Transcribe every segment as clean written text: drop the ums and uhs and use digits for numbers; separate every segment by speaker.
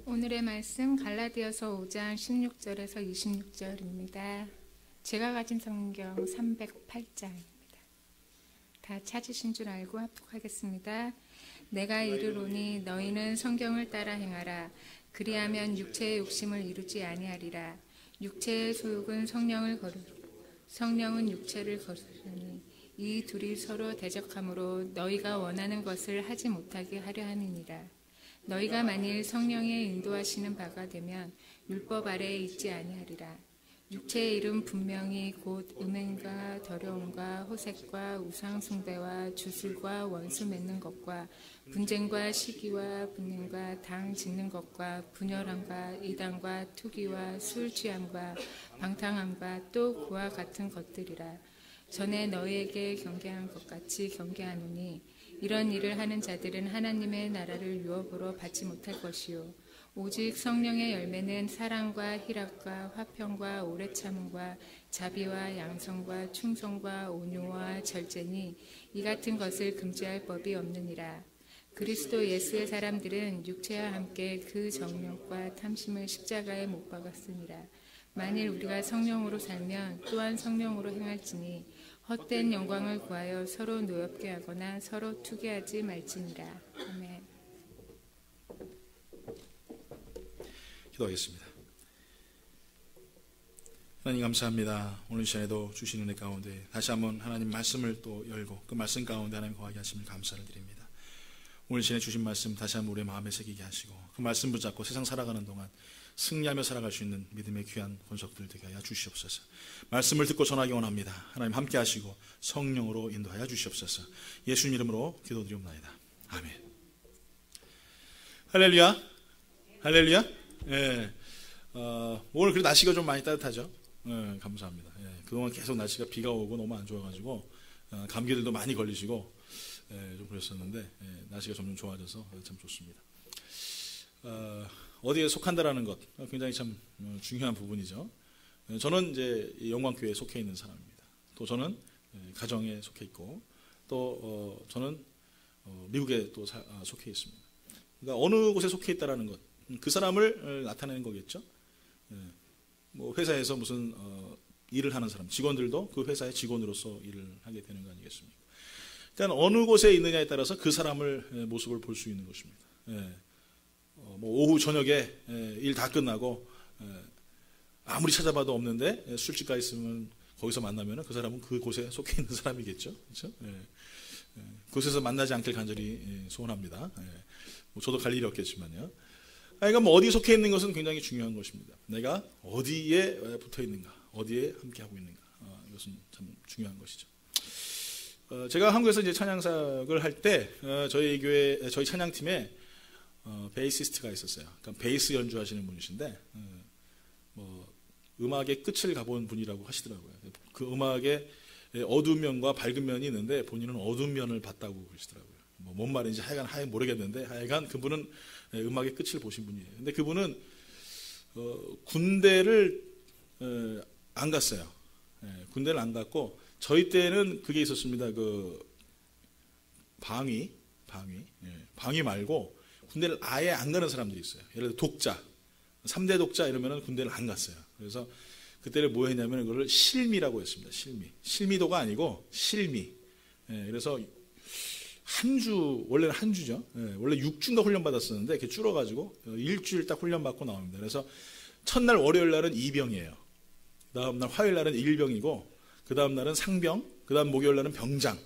Speaker 1: 오늘의 말씀 갈라디아서 5장 16절에서 26절입니다. 제가 가진 성경 308장입니다. 다 찾으신 줄 알고 합독하겠습니다. 내가 이르노니 너희는 성경을 따라 행하라. 그리하면 육체의 욕심을 이루지 아니하리라. 육체의 소욕은 성령을 거르고 성령은 육체를 거스르니 이 둘이 서로 대적하므로 너희가 원하는 것을 하지 못하게 하려 함이니라. 너희가 만일 성령의 인도하시는 바가 되면 율법 아래에 있지 아니하리라. 육체의 일은 분명히 곧 음행과 더러움과 호색과 우상숭배와 주술과 원수 맺는 것과 분쟁과 시기와 분냄과 당 짓는 것과 분열함과 이단과 투기와 술 취함과 방탕함과 또 그와 같은 것들이라. 전에 너희에게 경계한 것 같이 경계하노니 이런 일을 하는 자들은 하나님의 나라를 유업으로 받지 못할 것이요 오직 성령의 열매는 사랑과 희락과 화평과 오래 참음과 자비와 양성과 충성과 온유와 절제니 이 같은 것을 금지할 법이 없느니라. 그리스도 예수의 사람들은 육체와 함께 그 정욕과 탐심을 십자가에 못 박았으니라. 만일 우리가 성령으로 살면 또한 성령으로 행할지니 헛된 영광을 구하여 서로 노엽게 하거나 서로 투기하지 말지니라. 아멘.
Speaker 2: 기도하겠습니다. 하나님 감사합니다. 오늘 시간에도 주신 은혜 가운데 다시 한번 하나님 말씀을 또 열고 그 말씀 가운데 하나님 거하게 하심을 감사를 드립니다. 오늘 시간에 주신 말씀 다시 한번 우리의 마음에 새기게 하시고 그 말씀 붙잡고 세상 살아가는 동안 승리하며 살아갈 수 있는 믿음의 귀한 본석들 되게 하여 주시옵소서. 말씀을 듣고 전하기 원합니다. 하나님 함께 하시고 성령으로 인도하여 주시옵소서. 예수님 이름으로 기도드리옵나이다. 아멘. 할렐루야. 할렐루야. 예. 오늘 그래도 날씨가 좀 많이 따뜻하죠. 예, 감사합니다. 예, 그동안 계속 날씨가 비가 오고 너무 안 좋아가지고 감기들도 많이 걸리시고 좀 그랬었는데 날씨가 점점 좋아져서 참 좋습니다. 어디에 속한다라는 것 굉장히 참 중요한 부분이죠. 저는 이제 영광교회에 속해 있는 사람입니다. 또 저는 가정에 속해 있고 또 저는 미국에 또 속해 있습니다. 그러니까 어느 곳에 속해 있다라는 것, 그 사람을 나타내는 거겠죠. 뭐 회사에서 무슨 일을 하는 사람, 직원들도 그 회사의 직원으로서 일을 하게 되는 거 아니겠습니까? 그러니까 어느 곳에 있느냐에 따라서 그 사람을 모습을 볼 수 있는 것입니다. 뭐 오후 저녁에 일 다 끝나고 아무리 찾아봐도 없는데 술집가 있으면 거기서 만나면 그 사람은 그곳에 속해 있는 사람이겠죠. 그렇죠? 그곳에서 만나지 않길 간절히 소원합니다. 뭐 저도 갈 일이 없겠지만요. 그러니까 뭐 어디에 속해 있는 것은 굉장히 중요한 것입니다. 내가 어디에 붙어 있는가, 어디에 함께 하고 있는가, 이것은 참 중요한 것이죠. 제가 한국에서 이제 찬양사역을 할 때 저희 교회, 저희 찬양팀에 베이시스트가 있었어요. 그러니까 베이스 연주하시는 분이신데 뭐 음악의 끝을 가본 분이라고 하시더라고요. 그 음악의 어두운 면과 밝은 면이 있는데 본인은 어두운 면을 봤다고 그러시더라고요. 뭐 뭔 말인지 하여간 모르겠는데 하여간 그분은 음악의 끝을 보신 분이에요. 근데 그분은 군대를 안 갔어요. 군대를 안 갔고 저희 때는 그게 있었습니다. 그 방위 말고 군대를 아예 안 가는 사람들이 있어요. 예를 들어 독자, 3대 독자 이러면은 군대를 안 갔어요. 그래서 그때를 뭐 했냐면 그걸 실미라고 했습니다. 실미도가 아니고 실미. 그래서 원래는 한 주죠. 원래 6주인가 훈련 받았었는데 이렇게 줄어가지고 일주일 딱 훈련 받고 나옵니다. 그래서 첫날 월요일 날은 2병이에요. 그 다음 날 화요일 날은 1병이고 그 다음 날은 상병, 그 다음 목요일 날은 병장,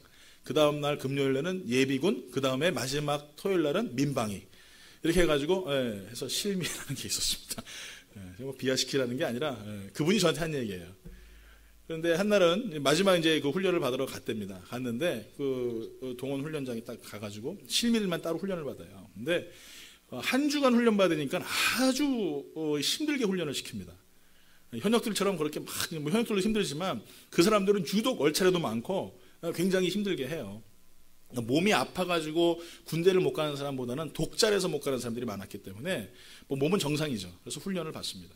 Speaker 2: 그 다음 날 금요일 날은 예비군, 그 다음에 마지막 토요일 날은 민방위. 이렇게 해가지고 해서 실미라는 게 있었습니다. 뭐 비하시키라는 게 아니라 그분이 저한테 한 얘기예요. 그런데 한날은 마지막 이제 그 훈련을 받으러 갔답니다. 갔는데 그 동원 훈련장에 딱 가가지고 실미들만 따로 훈련을 받아요. 근데 한 주간 훈련 받으니까 아주 힘들게 훈련을 시킵니다. 현역들처럼 그렇게 막 뭐 현역들도 힘들지만 그 사람들은 유독 얼차례도 많고 굉장히 힘들게 해요. 몸이 아파가지고 군대를 못 가는 사람보다는 독자라서 못 가는 사람들이 많았기 때문에 뭐 몸은 정상이죠. 그래서 훈련을 받습니다.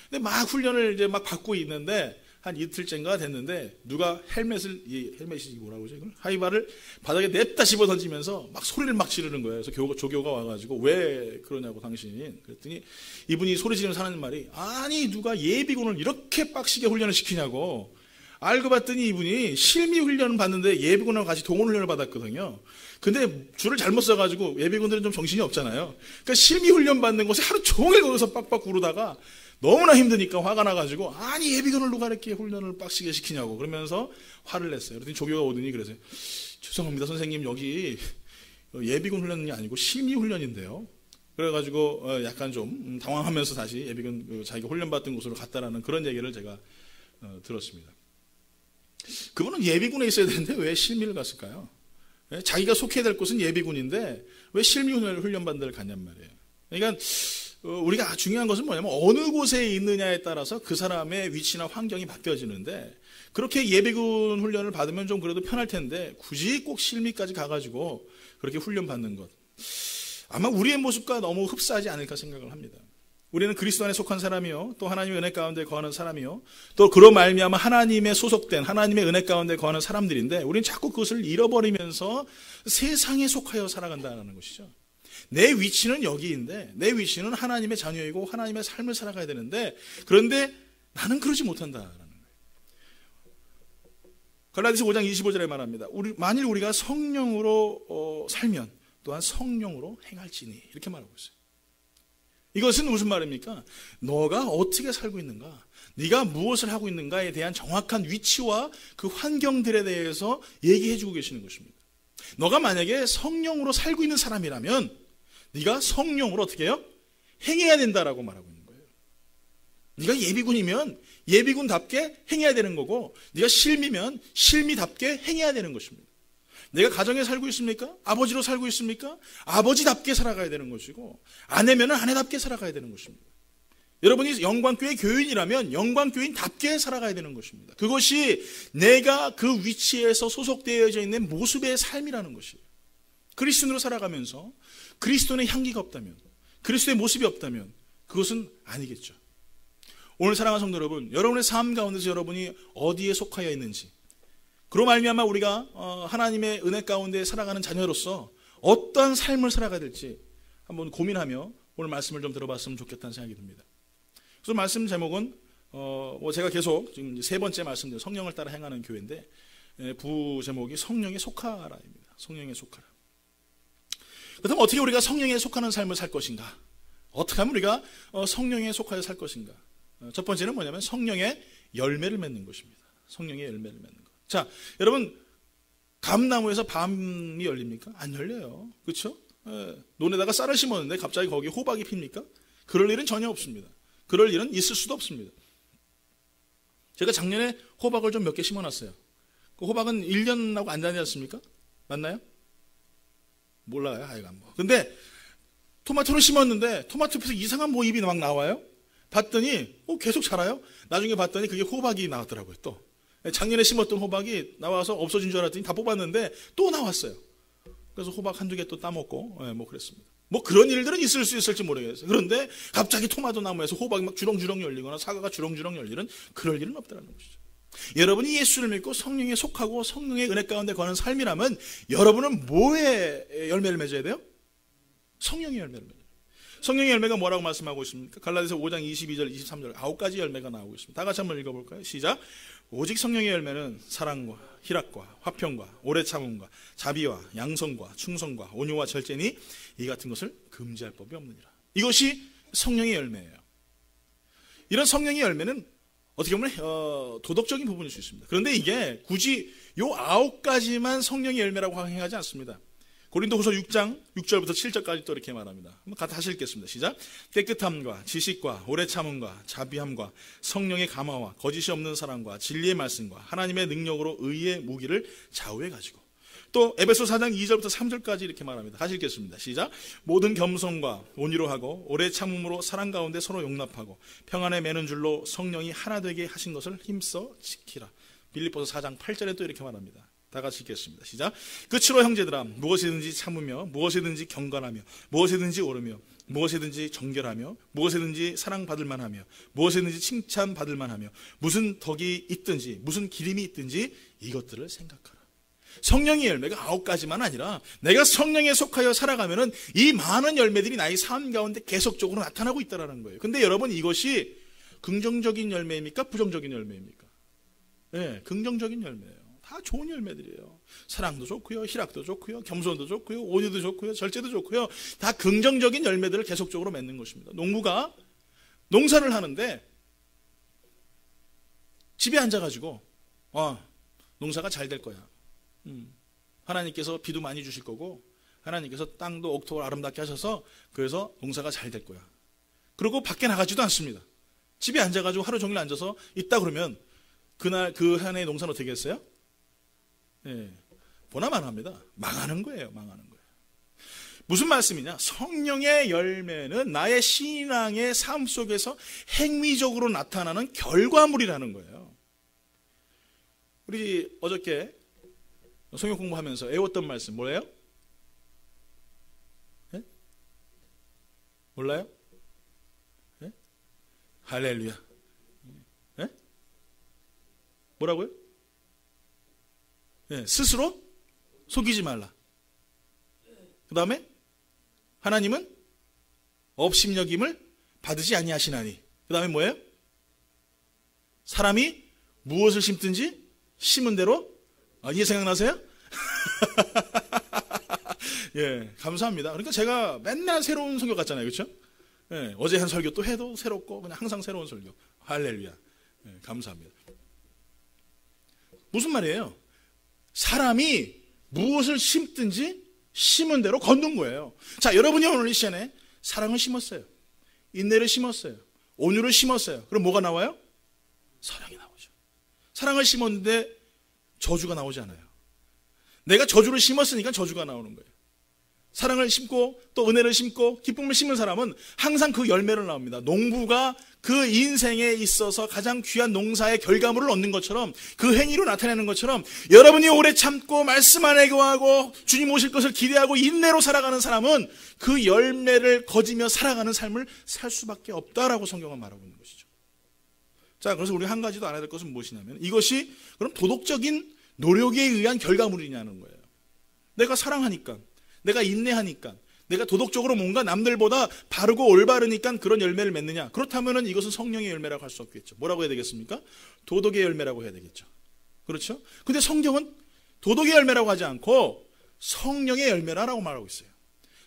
Speaker 2: 근데 막 훈련을 이제 막 받고 있는데 한 이틀째인가 됐는데 누가 헬멧이 뭐라고 그러죠? 하이바를 바닥에 냅다 집어 던지면서 막 소리를 막 지르는 거예요. 그래서 조교가 와가지고 왜 그러냐고 당신. 그랬더니 이분이 소리 지르면서 하는 말이, 아니 누가 예비군을 이렇게 빡시게 훈련을 시키냐고. 알고 봤더니 이분이 실미 훈련을 받는데 예비군하고 같이 동원 훈련을 받았거든요. 근데 줄을 잘못 써가지고 예비군들은 좀 정신이 없잖아요. 그러니까 실미 훈련 받는 곳에 하루 종일 거기서 빡빡 구르다가 너무나 힘드니까 화가 나가지고, 아니 예비군을 누가 이렇게 훈련을 빡시게 시키냐고 그러면서 화를 냈어요. 그랬더니 조교가 오더니 그래서, 죄송합니다 선생님, 여기 예비군 훈련이 아니고 실미 훈련인데요. 그래가지고 약간 좀 당황하면서 다시 예비군 자기가 훈련받던 곳으로 갔다라는 그런 얘기를 제가 들었습니다. 그분은 예비군에 있어야 되는데 왜 실미를 갔을까요? 자기가 속해야 될 곳은 예비군인데 왜 실미 훈련받는 데를 갔냔 말이에요. 그러니까 우리가 중요한 것은 뭐냐면 어느 곳에 있느냐에 따라서 그 사람의 위치나 환경이 바뀌어지는데, 그렇게 예비군 훈련을 받으면 좀 그래도 편할 텐데 굳이 꼭 실미까지 가가지고 그렇게 훈련받는 것, 아마 우리의 모습과 너무 흡사하지 않을까 생각을 합니다. 우리는 그리스도 안에 속한 사람이요, 또 하나님의 은혜 가운데 거하는 사람이요, 또 그로 말미암아 하나님의 소속된 하나님의 은혜 가운데 거하는 사람들인데, 우리는 자꾸 그것을 잃어버리면서 세상에 속하여 살아간다는 것이죠. 내 위치는 여기인데, 내 위치는 하나님의 자녀이고 하나님의 삶을 살아가야 되는데, 그런데 나는 그러지 못한다라는 거예요. 갈라디아서 5장 25절에 말합니다. 만일 우리가 성령으로 살면 또한 성령으로 행할지니, 이렇게 말하고 있어요. 이것은 무슨 말입니까? 너가 어떻게 살고 있는가, 네가 무엇을 하고 있는가에 대한 정확한 위치와 그 환경들에 대해서 얘기해 주고 계시는 것입니다. 너가 만약에 성령으로 살고 있는 사람이라면 네가 성령으로 어떻게 해요? 행해야 된다라고 말하고 있는 거예요. 네가 예비군이면 예비군답게 행해야 되는 거고, 네가 실미면 실미답게 행해야 되는 것입니다. 내가 가정에 살고 있습니까? 아버지로 살고 있습니까? 아버지답게 살아가야 되는 것이고, 아내면 아내답게 살아가야 되는 것입니다. 여러분이 영광교회 교인이라면 영광교인답게 살아가야 되는 것입니다. 그것이 내가 그 위치에서 소속되어져 있는 모습의 삶이라는 것이에요. 그리스도인으로 살아가면서 그리스도의 향기가 없다면, 그리스도의 모습이 없다면 그것은 아니겠죠. 오늘 사랑하는 성도 여러분, 여러분의 삶 가운데서 여러분이 어디에 속하여 있는지, 그로 말미암아 우리가 하나님의 은혜 가운데 살아가는 자녀로서 어떠한 삶을 살아가야 될지 한번 고민하며 오늘 말씀을 좀 들어봤으면 좋겠다는 생각이 듭니다. 그래서 말씀 제목은 제가 계속 지금 세 번째 말씀드린 성령을 따라 행하는 교회인데, 부 제목이 성령에 속하라입니다. 성령에 속하라. 그렇다면 어떻게 우리가 성령에 속하는 삶을 살 것인가? 어떻게 하면 우리가 성령에 속하여 살 것인가? 첫 번째는 뭐냐면 성령의 열매를 맺는 것입니다. 성령의 열매를 맺는 것. 자, 여러분, 감나무에서 밤이 열립니까? 안 열려요. 그렇죠? 논에다가 쌀을 심었는데 갑자기 거기에 호박이 핍니까? 그럴 일은 전혀 없습니다. 그럴 일은 있을 수도 없습니다. 제가 작년에 호박을 좀 몇 개 심어놨어요. 그 호박은 1년하고 안 다니지 않습니까? 맞나요? 몰라요, 하여간 뭐. 근데 토마토를 심었는데 토마토에서 이상한 모입이 막 나와요. 봤더니 계속 자라요. 나중에 봤더니 그게 호박이 나왔더라고요. 또 작년에 심었던 호박이 나와서 없어진 줄 알았더니 다 뽑았는데 또 나왔어요. 그래서 호박 한두 개 또 따먹고 뭐 그랬습니다. 뭐 그런 일들은 있을 수 있을지 모르겠어요. 그런데 갑자기 토마토 나무에서 호박이 막 주렁주렁 열리거나 사과가 주렁주렁 열리는 그럴 일은 없다는 것이죠. 여러분이 예수를 믿고 성령에 속하고 성령의 은혜 가운데 거하는 삶이라면 여러분은 뭐의 열매를 맺어야 돼요? 성령의 열매를 맺어야 돼요. 성령의 열매가 뭐라고 말씀하고 있습니까? 갈라디아서 5장 22절 23절 9가지 열매가 나오고 있습니다. 다 같이 한번 읽어볼까요? 시작. 오직 성령의 열매는 사랑과 희락과 화평과 오래 참음과 자비와 양성과 충성과 온유와 절제니 이 같은 것을 금지할 법이 없느니라. 이것이 성령의 열매예요. 이런 성령의 열매는 어떻게 보면 도덕적인 부분일 수 있습니다. 그런데 이게 굳이 요 9가지만 성령의 열매라고 행하지 않습니다. 고린도후서 6장 6절부터 7절까지 또 이렇게 말합니다. 한번 다시 읽겠습니다. 시작. 깨끗함과 지식과 오래 참음과 자비함과 성령의 감화와 거짓이 없는 사랑과 진리의 말씀과 하나님의 능력으로 의의 무기를 좌우해 가지고, 또 에베소 4장 2절부터 3절까지 이렇게 말합니다. 다시 읽겠습니다. 시작. 모든 겸손과 온유로 하고 오래 참음으로 사랑 가운데 서로 용납하고 평안에 매는 줄로 성령이 하나 되게 하신 것을 힘써 지키라. 빌립보서 4장 8절에 또 이렇게 말합니다. 다 같이 읽겠습니다. 시작. 끝으로 형제들아, 무엇이든지 참으며 무엇이든지 경건하며 무엇이든지 오르며 무엇이든지 정결하며 무엇이든지 사랑받을 만하며 무엇이든지 칭찬받을 만하며 무슨 덕이 있든지 무슨 기림이 있든지 이것들을 생각하라. 성령의 열매가 9가지만 아니라 내가 성령에 속하여 살아가면은 이 많은 열매들이 나의 삶 가운데 계속적으로 나타나고 있다는 거예요. 근데 여러분, 이것이 긍정적인 열매입니까? 부정적인 열매입니까? 네, 긍정적인 열매예요. 다 좋은 열매들이에요. 사랑도 좋고요, 희락도 좋고요, 겸손도 좋고요, 온유도 좋고요, 절제도 좋고요. 다 긍정적인 열매들을 계속적으로 맺는 것입니다. 농부가 농사를 하는데 집에 앉아가지고 농사가 잘 될 거야. 하나님께서 비도 많이 주실 거고 하나님께서 땅도 옥토를 아름답게 하셔서 그래서 농사가 잘 될 거야. 그리고 밖에 나가지도 않습니다. 집에 앉아가지고 하루 종일 앉아서 있다 그러면 그날 그 한 해의 농사는 어떻게 했어요? 예, 보나마나합니다. 망하는 거예요. 망하는 거예요. 무슨 말씀이냐? 성령의 열매는 나의 신앙의 삶 속에서 행위적으로 나타나는 결과물이라는 거예요. 우리 어저께 성경 공부하면서 외웠던 말씀 뭐예요? 예? 몰라요? 예? 할렐루야. 예? 뭐라고요? 예, 스스로 속이지 말라. 그 다음에 하나님은 업심여김을 받으지 아니하시나니. 그 다음에 뭐예요? 사람이 무엇을 심든지 심은 대로. 이게 생각나세요? 예, 감사합니다. 그러니까 제가 맨날 새로운 설교 같잖아요, 그렇죠? 예, 어제 한 설교 또 해도 새롭고 그냥 항상 새로운 설교. 할렐루야. 예, 감사합니다. 무슨 말이에요? 사람이 무엇을 심든지 심은 대로 거둔 거예요. 자, 여러분이 오늘 이 시간에 사랑을 심었어요. 인내를 심었어요. 온유를 심었어요. 그럼 뭐가 나와요? 사랑이 나오죠. 사랑을 심었는데 저주가 나오지 않아요. 내가 저주를 심었으니까 저주가 나오는 거예요. 사랑을 심고 또 은혜를 심고 기쁨을 심은 사람은 항상 그 열매를 나옵니다. 농부가 그 인생에 있어서 가장 귀한 농사의 결과물을 얻는 것처럼, 그 행위로 나타내는 것처럼, 여러분이 오래 참고 말씀 안에 거하고 주님 오실 것을 기대하고 인내로 살아가는 사람은 그 열매를 거지며 살아가는 삶을 살 수밖에 없다라고 성경은 말하고 있는 것이죠. 자, 그래서 우리 한 가지 더 알아야 될 것은 무엇이냐면, 이것이 그럼 도덕적인 노력에 의한 결과물이냐는 거예요. 내가 사랑하니까, 내가 인내하니까, 내가 도덕적으로 뭔가 남들보다 바르고 올바르니까 그런 열매를 맺느냐? 그렇다면 이것은 성령의 열매라고 할 수 없겠죠. 뭐라고 해야 되겠습니까? 도덕의 열매라고 해야 되겠죠. 그렇죠? 근데 성경은 도덕의 열매라고 하지 않고 성령의 열매라고 말하고 있어요.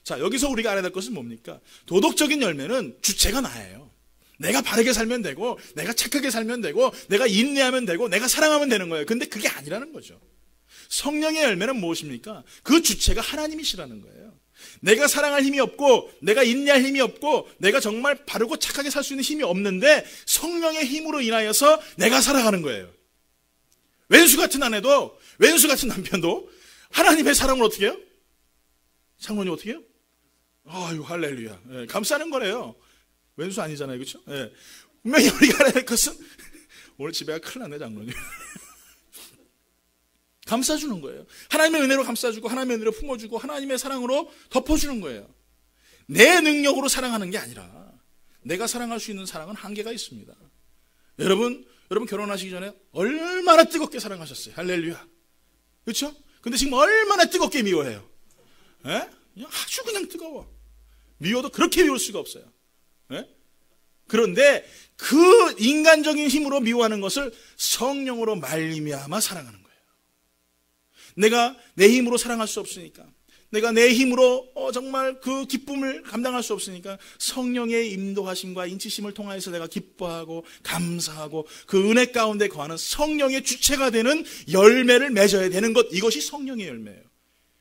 Speaker 2: 자, 여기서 우리가 알아야 될 것은 뭡니까? 도덕적인 열매는 주체가 나예요. 내가 바르게 살면 되고, 내가 착하게 살면 되고, 내가 인내하면 되고, 내가 사랑하면 되는 거예요. 근데 그게 아니라는 거죠. 성령의 열매는 무엇입니까? 그 주체가 하나님이시라는 거예요. 내가 사랑할 힘이 없고, 내가 인내할 힘이 없고, 내가 정말 바르고 착하게 살 수 있는 힘이 없는데 성령의 힘으로 인하여서 내가 살아가는 거예요. 왼수 같은 아내도, 왼수 같은 남편도 하나님의 사랑을 어떻게 해요? 장모님 어떻게 해요? 아유, 할렐루야. 예, 감싸는 거래요. 왼수 아니잖아요, 그렇죠? 예. 분명히 우리가 알아야 될 것은, 오늘 집에가 큰일 났네, 장로님. 감싸주는 거예요. 하나님의 은혜로 감싸주고, 하나님의 은혜로 품어주고, 하나님의 사랑으로 덮어주는 거예요. 내 능력으로 사랑하는 게 아니라 내가 사랑할 수 있는 사랑은 한계가 있습니다. 여러분 결혼하시기 전에 얼마나 뜨겁게 사랑하셨어요. 할렐루야. 그렇죠? 근데 지금 얼마나 뜨겁게 미워해요. 예? 그냥 아주 그냥 뜨거워. 미워도 그렇게 미울 수가 없어요. 예? 그런데 그 인간적인 힘으로 미워하는 것을 성령으로 말미암아 사랑하는 거예요. 내가 내 힘으로 사랑할 수 없으니까, 내가 내 힘으로 정말 그 기쁨을 감당할 수 없으니까 성령의 인도하심과 인치심을 통하여서 내가 기뻐하고 감사하고 그 은혜 가운데 거하는 성령의 주체가 되는 열매를 맺어야 되는 것, 이것이 성령의 열매예요.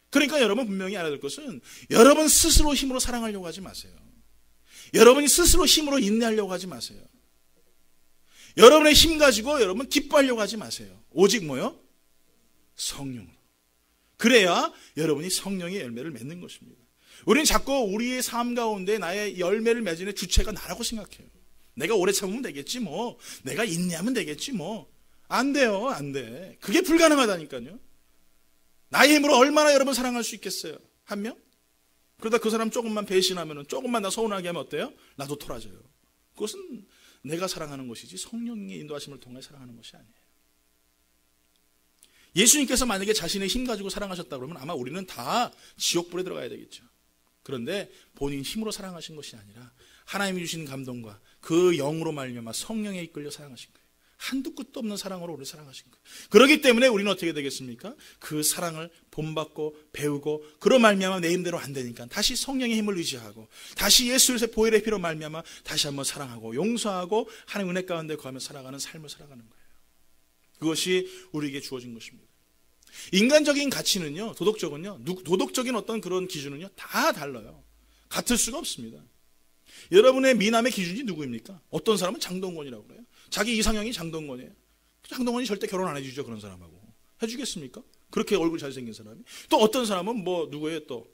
Speaker 2: 그러니까 여러분 분명히 알아야 될 것은, 여러분 스스로 힘으로 사랑하려고 하지 마세요. 여러분이 스스로 힘으로 인내하려고 하지 마세요. 여러분의 힘 가지고 여러분 기뻐하려고 하지 마세요. 오직 뭐요? 성령으로. 그래야 여러분이 성령의 열매를 맺는 것입니다. 우리는 자꾸 우리의 삶 가운데 나의 열매를 맺는 주체가 나라고 생각해요. 내가 오래 참으면 되겠지 뭐, 내가 인내하면 되겠지 뭐. 안 돼요, 안 돼. 그게 불가능하다니까요. 나의 힘으로 얼마나 여러분 사랑할 수 있겠어요? 한 명? 그러다 그 사람 조금만 배신하면, 조금만 나 서운하게 하면 어때요? 나도 토라져요. 그것은 내가 사랑하는 것이지 성령의 인도하심을 통해 사랑하는 것이 아니에요. 예수님께서 만약에 자신의 힘 가지고 사랑하셨다 그러면 아마 우리는 다 지옥불에 들어가야 되겠죠. 그런데 본인 힘으로 사랑하신 것이 아니라 하나님이 주신 감동과 그 영으로 말미암아 성령에 이끌려 사랑하신 거예요. 한두 끝도 없는 사랑으로 우리를 사랑하신 거예요. 그렇기 때문에 우리는 어떻게 되겠습니까? 그 사랑을 본받고 배우고 그로 말미암아 내 힘대로 안 되니까 다시 성령의 힘을 의지하고 다시 예수 그리스도의 보혈의 피로 말미암아 다시 한번 사랑하고 용서하고 하나님 은혜 가운데 거하며 살아가는 삶을 살아가는 거예요. 그것이 우리에게 주어진 것입니다. 인간적인 가치는요, 도덕적인 어떤 그런 기준은요 다 달라요. 같을 수가 없습니다. 여러분의 미남의 기준이 누구입니까? 어떤 사람은 장동건이라고 그래요. 자기 이상형이 장동건이에요. 장동건이 절대 결혼 안 해주죠. 그런 사람하고 해주겠습니까? 그렇게 얼굴 잘생긴 사람이. 또 어떤 사람은 뭐 누구예요? 또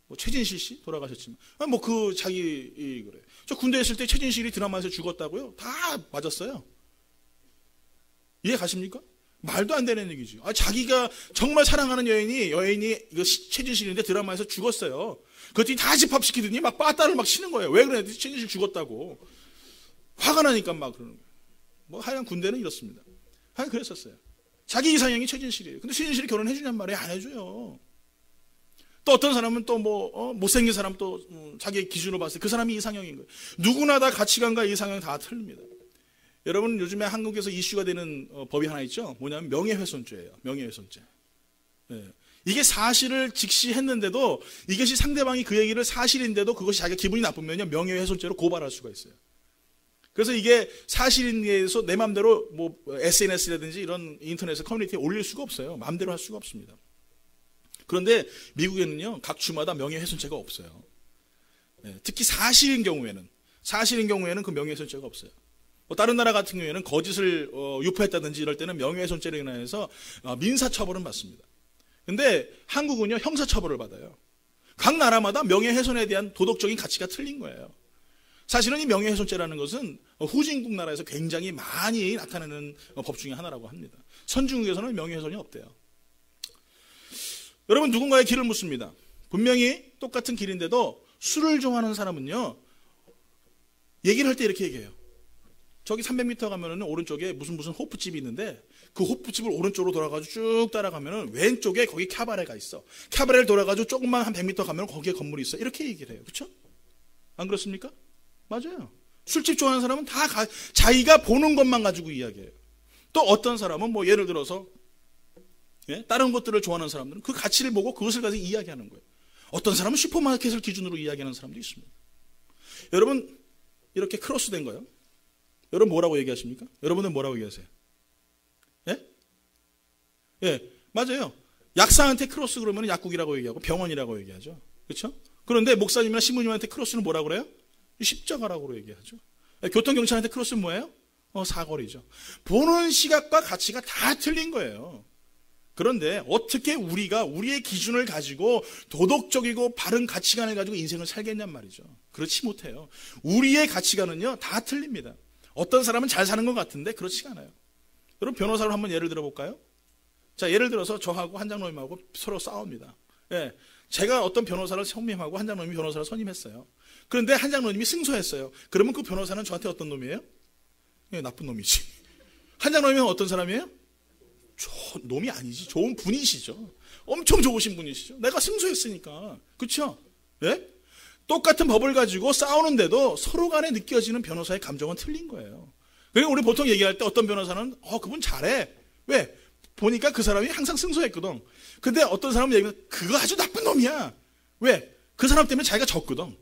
Speaker 2: 뭐 최진실 씨 돌아가셨지만 뭐 그 자기 그래. 저 군대 있을 때 최진실이 드라마에서 죽었다고요? 다 맞았어요. 이해 가십니까? 말도 안 되는 얘기죠. 자기가 정말 사랑하는 여인이 이거 최진실인데 드라마에서 죽었어요. 그랬더니 다 집합시키더니 막 빠따를 막 치는 거예요. 왜 그래? 최진실 죽었다고. 화가 나니까 막 그러는 거예요. 뭐 하여간 군대는 이렇습니다. 하여간 그랬었어요. 자기 이상형이 최진실이에요. 근데 최진실이 결혼해 주냔 말이에요. 안 해줘요. 또 어떤 사람은 또 못생긴 사람 또 자기 기준으로 봤을 때 그 사람이 이상형인 거예요. 누구나 다 가치관과 이상형 다 틀립니다. 여러분 요즘에 한국에서 이슈가 되는 법이 하나 있죠. 뭐냐면 명예훼손죄예요. 명예훼손죄. 네. 이게 사실을 직시했는데도 이것이 상대방이 그 얘기를 사실인데도 그것이 자기가 기분이 나쁘면요 명예훼손죄로 고발할 수가 있어요. 그래서 이게 사실인 대해서 내 마음대로 뭐 SNS라든지 이런 인터넷 커뮤니티에 올릴 수가 없어요. 마음대로 할 수가 없습니다. 그런데 미국에는요 각 주마다 명예훼손죄가 없어요. 네. 특히 사실인 경우에는 그 명예훼손죄가 없어요. 다른 나라 같은 경우에는 거짓을 유포했다든지 이럴 때는 명예훼손죄로 인해서 민사처벌은 받습니다. 근데 한국은요 형사처벌을 받아요. 각 나라마다 명예훼손에 대한 도덕적인 가치가 틀린 거예요. 사실은 이 명예훼손죄라는 것은 후진국 나라에서 굉장히 많이 나타나는 법 중에 하나라고 합니다. 선진국에서는 명예훼손이 없대요. 여러분 누군가의 길을 묻습니다. 분명히 똑같은 길인데도 술을 좋아하는 사람은요 얘기를 할 때 이렇게 얘기해요. 저기 300m 가면은 오른쪽에 무슨 호프집이 있는데 그 호프집을 오른쪽으로 돌아가지고 쭉 따라가면은 왼쪽에 거기 캐바레가 있어. 캐바레를 돌아가지고 조금만 한 100m 가면 거기에 건물이 있어. 이렇게 얘기를 해요. 그렇죠? 안 그렇습니까? 맞아요. 술집 좋아하는 사람은 다 자기가 보는 것만 가지고 이야기해요. 또 어떤 사람은 뭐 예를 들어서 다른 것들을 좋아하는 사람들은 그 가치를 보고 그것을 가지고 이야기하는 거예요. 어떤 사람은 슈퍼마켓을 기준으로 이야기하는 사람도 있습니다. 여러분 이렇게 크로스된 거예요. 여러분 뭐라고 얘기하십니까? 여러분은 뭐라고 얘기하세요? 예, 맞아요. 약사한테 크로스 그러면 약국이라고 얘기하고 병원이라고 얘기하죠. 그렇죠? 그런데 목사님이나 신부님한테 크로스는 뭐라고 그래요? 십자가라고 얘기하죠. 교통경찰한테 크로스는 뭐예요? 사거리죠. 보는 시각과 가치가 다 틀린 거예요. 그런데 어떻게 우리가 우리의 기준을 가지고 도덕적이고 바른 가치관을 가지고 인생을 살겠냔 말이죠. 그렇지 못해요. 우리의 가치관은요 다 틀립니다. 어떤 사람은 잘 사는 것 같은데 그렇지가 않아요. 여러분 변호사로 한번 예를 들어볼까요? 자, 예를 들어서 저하고 한장로님하고 서로 싸웁니다. 예, 제가 어떤 변호사를 선임하고 한장로님이 변호사를 선임했어요. 그런데 한장로님이 승소했어요. 그러면 그 변호사는 저한테 어떤 놈이에요? 예, 나쁜 놈이지. 한장로님은 어떤 사람이에요? 놈이 아니지. 좋은 분이시죠. 엄청 좋으신 분이시죠. 내가 승소했으니까. 그렇죠? 예? 똑같은 법을 가지고 싸우는데도 서로 간에 느껴지는 변호사의 감정은 틀린 거예요. 그리고 우리 보통 얘기할 때 어떤 변호사는 그분 잘해. 왜? 보니까 그 사람이 항상 승소했거든. 근데 어떤 사람은 얘기하면 그거 아주 나쁜 놈이야. 왜? 그 사람 때문에 자기가 졌거든.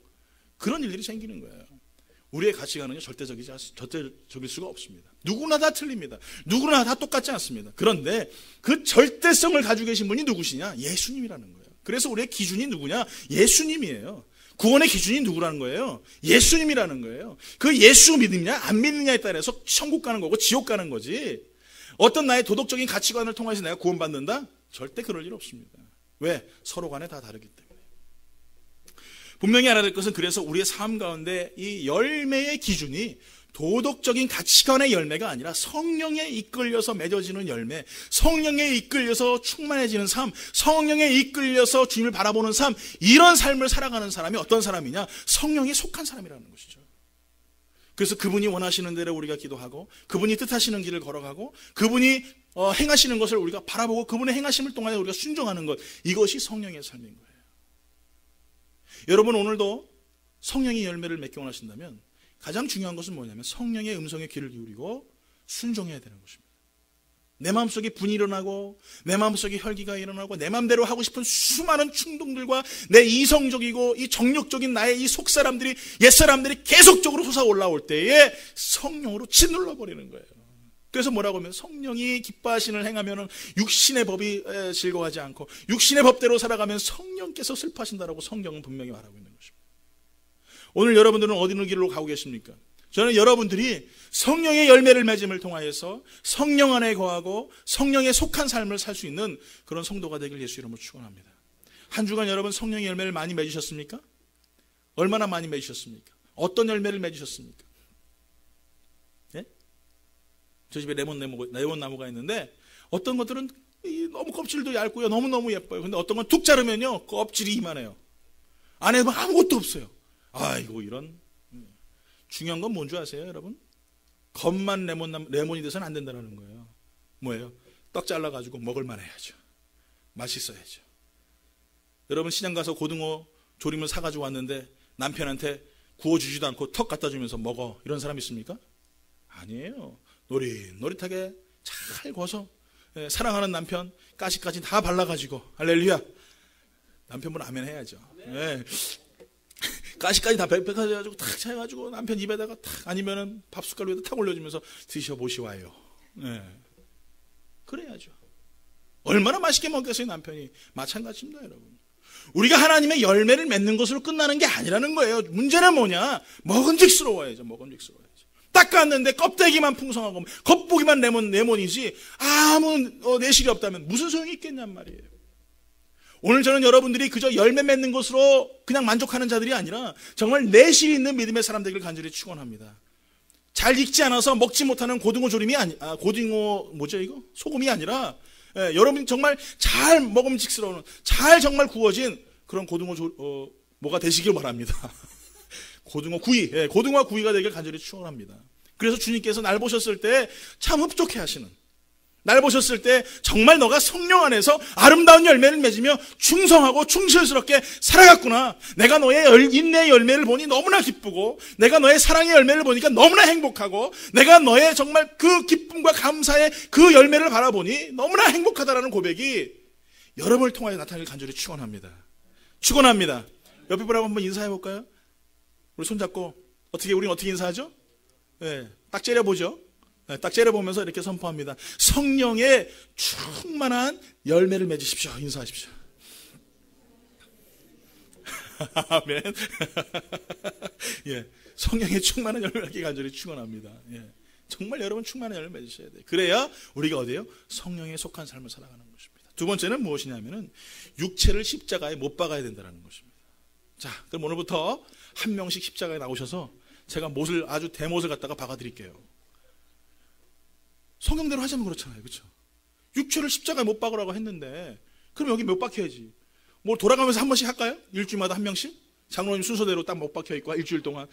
Speaker 2: 그런 일들이 생기는 거예요. 우리의 가치관은요 절대적일 수가 없습니다. 누구나 다 틀립니다. 누구나 다 똑같지 않습니다. 그런데 그 절대성을 가지고 계신 분이 누구시냐? 예수님이라는 거예요. 그래서 우리의 기준이 누구냐? 예수님이에요. 구원의 기준이 누구라는 거예요? 예수님이라는 거예요. 그 예수 믿느냐 안 믿느냐에 따라서 천국 가는 거고 지옥 가는 거지. 어떤 나의 도덕적인 가치관을 통해서 내가 구원받는다? 절대 그럴 일 없습니다. 왜? 서로 간에 다 다르기 때문에. 분명히 알아야 될 것은 그래서 우리의 삶 가운데 이 열매의 기준이 도덕적인 가치관의 열매가 아니라 성령에 이끌려서 맺어지는 열매, 성령에 이끌려서 충만해지는 삶, 성령에 이끌려서 주님을 바라보는 삶, 이런 삶을 살아가는 사람이 어떤 사람이냐? 성령에 속한 사람이라는 것이죠. 그래서 그분이 원하시는 대로 우리가 기도하고, 그분이 뜻하시는 길을 걸어가고, 그분이 행하시는 것을 우리가 바라보고, 그분의 행하심을 통하여 우리가 순종하는 것, 이것이 성령의 삶인 거예요. 여러분, 오늘도 성령의 열매를 맺기 원하신다면 가장 중요한 것은 뭐냐면 성령의 음성에 귀를 기울이고 순종해야 되는 것입니다. 내 마음속에 분이 일어나고, 내 마음속에 혈기가 일어나고, 내 마음대로 하고 싶은 수많은 충동들과 내 이성적이고 이 정욕적인 나의 이 속사람들이, 옛사람들이 계속적으로 솟아올라올 때에 성령으로 짓눌러 버리는 거예요. 그래서 뭐라고 하면 성령이 기뻐하시는 행하면 육신의 법이 즐거워하지 않고, 육신의 법대로 살아가면 성령께서 슬퍼하신다라고 성경은 분명히 말하고 있는 것입니다. 오늘 여러분들은 어디를 길로 가고 계십니까? 저는 여러분들이 성령의 열매를 맺음을 통하여서 성령 안에 거하고 성령에 속한 삶을 살 수 있는 그런 성도가 되길 예수 이름으로 축원합니다. 한 주간 여러분 성령의 열매를 많이 맺으셨습니까? 얼마나 많이 맺으셨습니까? 어떤 열매를 맺으셨습니까? 예? 저 집에 레몬 나무가 있는데 어떤 것들은 너무 껍질도 얇고요, 너무너무 예뻐요. 근데 어떤 건 툭 자르면요 껍질이 이만해요. 안에 아무것도 없어요. 아이고, 이런. 중요한 건 뭔지 아세요, 여러분? 겉만 레몬이 돼서는 안 된다는 거예요. 뭐예요? 떡 잘라가지고 먹을만 해야죠. 맛있어야죠. 여러분, 시장 가서 고등어 조림을 사가지고 왔는데 남편한테 구워주지도 않고 턱 갖다 주면서 먹어, 이런 사람 있습니까? 아니에요. 노릇노릇하게 잘 구워서 사랑하는 남편 가시까지 다 발라가지고, 할렐루야, 남편분 아멘 해야죠. 네. 가시까지 다 백백해가지고 탁 차가지고 남편 입에다가 탁, 아니면은 밥 숟갈 위에다 탁 올려주면서 드셔보시와요. 네. 그래야죠. 얼마나 맛있게 먹겠어요, 남편이. 마찬가지입니다, 여러분. 우리가 하나님의 열매를 맺는 것으로 끝나는 게 아니라는 거예요. 문제는 뭐냐? 먹음직스러워야죠. 먹음직스러워야죠. 닦았는데 껍데기만 풍성하고 겉보기만 레몬이지 아무 내실이 없다면 무슨 소용이 있겠냔 말이에요. 오늘 저는 여러분들이 그저 열매 맺는 것으로 그냥 만족하는 자들이 아니라 정말 내실 있는 믿음의 사람 되기를 간절히 축원합니다. 잘 익지 않아서 먹지 못하는 고등어 조림이 고등어 뭐죠 이거? 소금이 아니라, 여러분이 정말 잘 먹음직스러운, 잘 정말 구워진 그런 고등어 뭐가 되시길 바랍니다. 고등어 구이, 고등어 구이가 되기를 간절히 축원합니다. 그래서 주님께서 날 보셨을 때 참 흡족해 하시는, 날 보셨을 때 정말 너가 성령 안에서 아름다운 열매를 맺으며 충성하고 충실스럽게 살아갔구나. 내가 너의 인내의 열매를 보니 너무나 기쁘고, 내가 너의 사랑의 열매를 보니까 너무나 행복하고, 내가 너의 정말 그 기쁨과 감사의 그 열매를 바라보니 너무나 행복하다라는 고백이 여러분을 통하여 나타나길 간절히 축원합니다. 축원합니다. 옆에 분하고 한번 인사해 볼까요? 우리 손잡고 우리는 어떻게 인사하죠? 네, 딱 째려보죠. 딱 째려보면서 이렇게 선포합니다. 성령의 충만한 열매를 맺으십시오. 인사하십시오. 아멘. 예, 성령의 충만한 열매를 맺기 간절히 축원합니다. 예, 정말 여러분 충만한 열매를 맺으셔야 돼요. 그래야 우리가 어디에요? 성령에 속한 삶을 살아가는 것입니다. 두 번째는 무엇이냐면은 육체를 십자가에 못 박아야 된다는 것입니다. 자, 그럼 오늘부터 한 명씩 십자가에 나오셔서 제가 아주 대못을 갖다가 박아드릴게요. 성경대로 하자면 그렇잖아요. 그렇죠? 육체를 십자가에 못 박으라고 했는데 그럼 여기 못 박혀야지. 뭐 돌아가면서 한 번씩 할까요? 일주일마다 한 명씩? 장로님 순서대로 딱 못 박혀 있고 일주일 동안.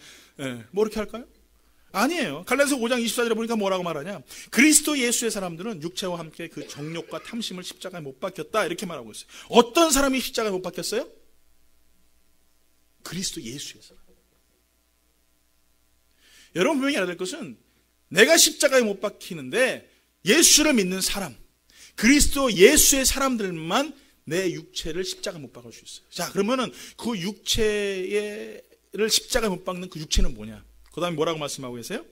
Speaker 2: 뭐 이렇게 할까요? 아니에요. 갈라디아서 5장 24절에 보니까 뭐라고 말하냐? 그리스도 예수의 사람들은 육체와 함께 그 정욕과 탐심을 십자가에 못 박혔다, 이렇게 말하고 있어요. 어떤 사람이 십자가에 못 박혔어요? 그리스도 예수의 사람. 여러분 분명히 알아야 될 것은 내가 십자가에 못 박히는데 예수를 믿는 사람, 그리스도 예수의 사람들만 내 육체를 십자가에 못 박을 수 있어요. 자, 그러면은 그 육체를 십자가에 못 박는 그 육체는 뭐냐? 그 다음에 뭐라고 말씀하고 계세요?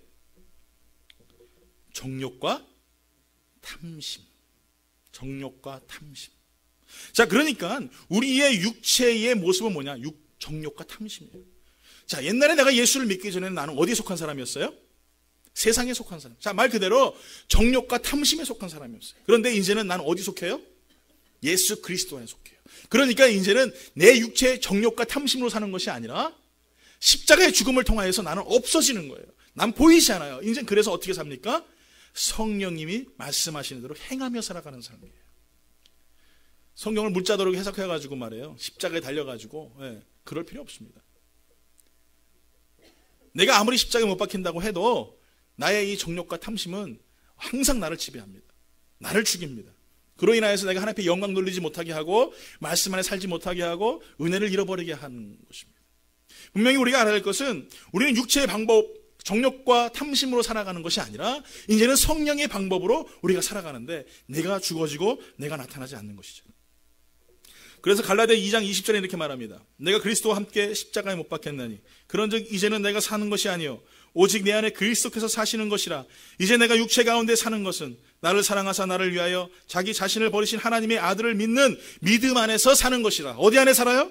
Speaker 2: 정욕과 탐심. 정욕과 탐심. 자, 그러니까 우리의 육체의 모습은 뭐냐? 정욕과 탐심이에요. 자, 옛날에 내가 예수를 믿기 전에는 나는 어디에 속한 사람이었어요? 세상에 속한 사람. 자, 말 그대로 정욕과 탐심에 속한 사람이었어요. 그런데 이제는 나는 어디 속해요? 예수 그리스도 안에 속해요. 그러니까 이제는 내 육체의 정욕과 탐심으로 사는 것이 아니라 십자가의 죽음을 통하여서 나는 없어지는 거예요. 난 보이지 않아요. 이제 그래서 어떻게 삽니까? 성령님이 말씀하시는 대로 행하며 살아가는 삶이에요. 성경을 문자대로 해석해가지고 말해요. 십자가에 달려가지고 그럴 필요 없습니다. 내가 아무리 십자가에 못 박힌다고 해도 나의 이 정욕과 탐심은 항상 나를 지배합니다. 나를 죽입니다. 그로 인하여서 내가 하나님 앞에 영광 돌리지 못하게 하고 말씀 안에 살지 못하게 하고 은혜를 잃어버리게 하는 것입니다. 분명히 우리가 알아야 할 것은 우리는 육체의 방법, 정욕과 탐심으로 살아가는 것이 아니라 이제는 성령의 방법으로 우리가 살아가는데 내가 죽어지고 내가 나타나지 않는 것이죠. 그래서 갈라디아 2장 20절에 이렇게 말합니다. 내가 그리스도와 함께 십자가에 못 박혔나니 그런즉 이제는 내가 사는 것이 아니요 오직 내 안에 그리스도께서 사시는 것이라. 이제 내가 육체 가운데 사는 것은 나를 사랑하사 나를 위하여 자기 자신을 버리신 하나님의 아들을 믿는 믿음 안에서 사는 것이라. 어디 안에 살아요?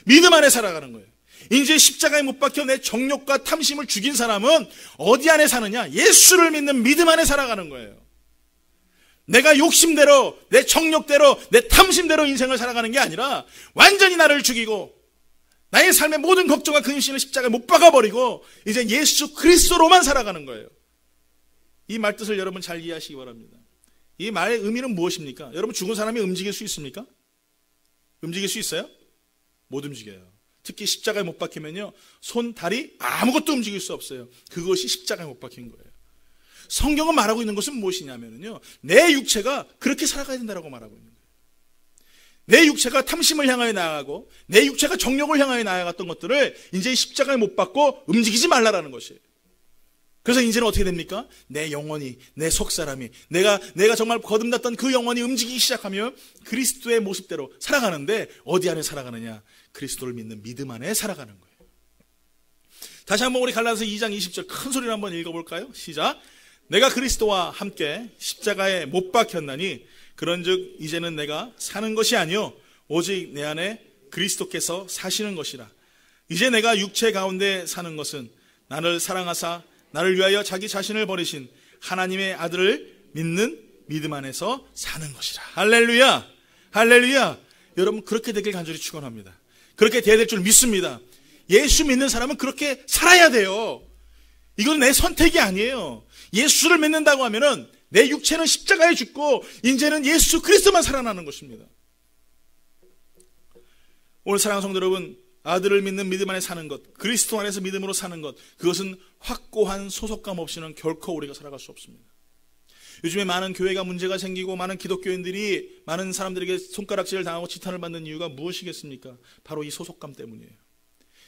Speaker 2: 믿음 안에 살아가는 거예요. 이제 십자가에 못 박혀 내 정욕과 탐심을 죽인 사람은 어디 안에 사느냐? 예수를 믿는 믿음 안에 살아가는 거예요. 내가 욕심대로, 내 정욕대로, 내 탐심대로 인생을 살아가는 게 아니라 완전히 나를 죽이고 나의 삶의 모든 걱정과 근심을 십자가에 못 박아버리고 이제 예수 그리스도로만 살아가는 거예요. 이 말뜻을 여러분 잘 이해하시기 바랍니다. 이 말의 의미는 무엇입니까? 여러분 죽은 사람이 움직일 수 있습니까? 움직일 수 있어요? 못 움직여요. 특히 십자가에 못 박히면요 손, 다리 아무것도 움직일 수 없어요. 그것이 십자가에 못 박힌 거예요. 성경은 말하고 있는 것은 무엇이냐면요 내 육체가 그렇게 살아가야 된다고 말하고 있는 거예요. 내 육체가 탐심을 향하여 나아가고 내 육체가 정욕을 향하여 나아갔던 것들을 이제 십자가에 못 박고 움직이지 말라라는 것이에요. 그래서 이제는 어떻게 됩니까? 내 영혼이, 내 속사람이, 내가 정말 거듭났던 그 영혼이 움직이기 시작하며 그리스도의 모습대로 살아가는데 어디 안에 살아가느냐? 그리스도를 믿는 믿음 안에 살아가는 거예요. 다시 한번 우리 갈라디아서 2장 20절 큰 소리로 한번 읽어볼까요? 시작. 내가 그리스도와 함께 십자가에 못 박혔나니 그런즉 이제는 내가 사는 것이 아니요 오직 내 안에 그리스도께서 사시는 것이라. 이제 내가 육체 가운데 사는 것은 나를 사랑하사 나를 위하여 자기 자신을 버리신 하나님의 아들을 믿는 믿음 안에서 사는 것이라. 할렐루야, 할렐루야. 여러분 그렇게 되길 간절히 축원합니다. 그렇게 돼야 될 줄 믿습니다. 예수 믿는 사람은 그렇게 살아야 돼요. 이건 내 선택이 아니에요. 예수를 믿는다고 하면은 내 육체는 십자가에 죽고 이제는 예수 그리스도만 살아나는 것입니다. 오늘 사랑하는 성도 여러분, 아들을 믿는 믿음 안에 사는 것, 그리스도 안에서 믿음으로 사는 것, 그것은 확고한 소속감 없이는 결코 우리가 살아갈 수 없습니다. 요즘에 많은 교회가 문제가 생기고 많은 기독교인들이 많은 사람들에게 손가락질을 당하고 지탄을 받는 이유가 무엇이겠습니까? 바로 이 소속감 때문이에요.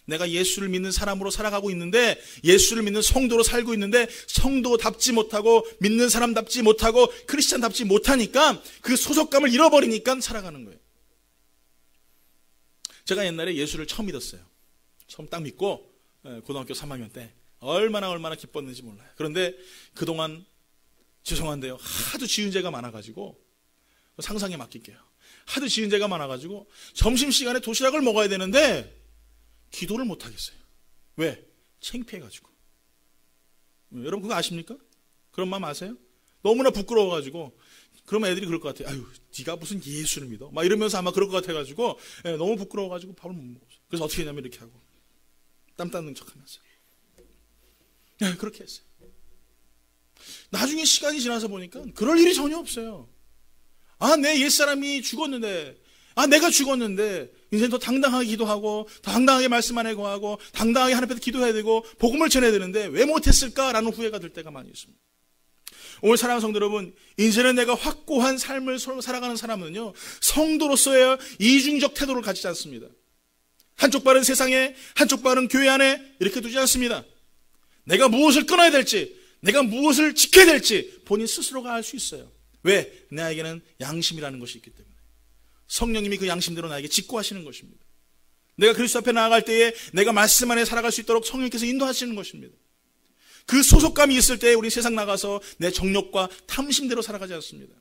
Speaker 2: 내가 예수를 믿는 사람으로 살아가고 있는데, 예수를 믿는 성도로 살고 있는데 성도답지 못하고 믿는 사람답지 못하고 크리스찬답지 못하니까 그 소속감을 잃어버리니까 살아가는 거예요. 제가 옛날에 예수를 처음 믿었어요. 처음 딱 믿고 고등학교 3학년 때 얼마나 기뻤는지 몰라요. 그런데 그동안 죄송한데요, 하도 지은 죄가 많아가지고, 상상에 맡길게요. 하도 지은 죄가 많아가지고 점심시간에 도시락을 먹어야 되는데 기도를 못하겠어요. 왜? 창피해가지고. 여러분 그거 아십니까? 그런 마음 아세요? 너무나 부끄러워가지고. 그러면 애들이 그럴 것 같아요. 아유, 네가 무슨 예수를 믿어? 막 이러면서 아마 그럴 것 같아가지고 너무 부끄러워가지고 밥을 못 먹었어요. 그래서 어떻게 했냐면 이렇게 하고 땀 닦는 척하면서 그렇게 했어요. 나중에 시간이 지나서 보니까 그럴 일이 전혀 없어요. 아, 내 옛사람이 죽었는데, 내가 죽었는데 이제 더 당당하게 기도하고 더 당당하게 말씀 안에 거하고 당당하게 하나님 앞에서 기도해야 되고 복음을 전해야 되는데 왜 못했을까라는 후회가 들 때가 많이 있습니다. 오늘 사랑하는 성도 여러분, 이제는 내가 확고한 삶을 살아가는 사람은요, 성도로서의 이중적 태도를 가지지 않습니다. 한쪽 발은 세상에, 한쪽 발은 교회 안에 이렇게 두지 않습니다. 내가 무엇을 끊어야 될지, 내가 무엇을 지켜야 될지 본인 스스로가 알 수 있어요. 왜? 나에게는 양심이라는 것이 있기 때문에. 성령님이 그 양심대로 나에게 직구하시는 것입니다. 내가 그리스도 앞에 나아갈 때에 내가 말씀 안에 살아갈 수 있도록 성령님께서 인도하시는 것입니다. 그 소속감이 있을 때 우리 세상 나가서 내 정욕과 탐심대로 살아가지 않습니다.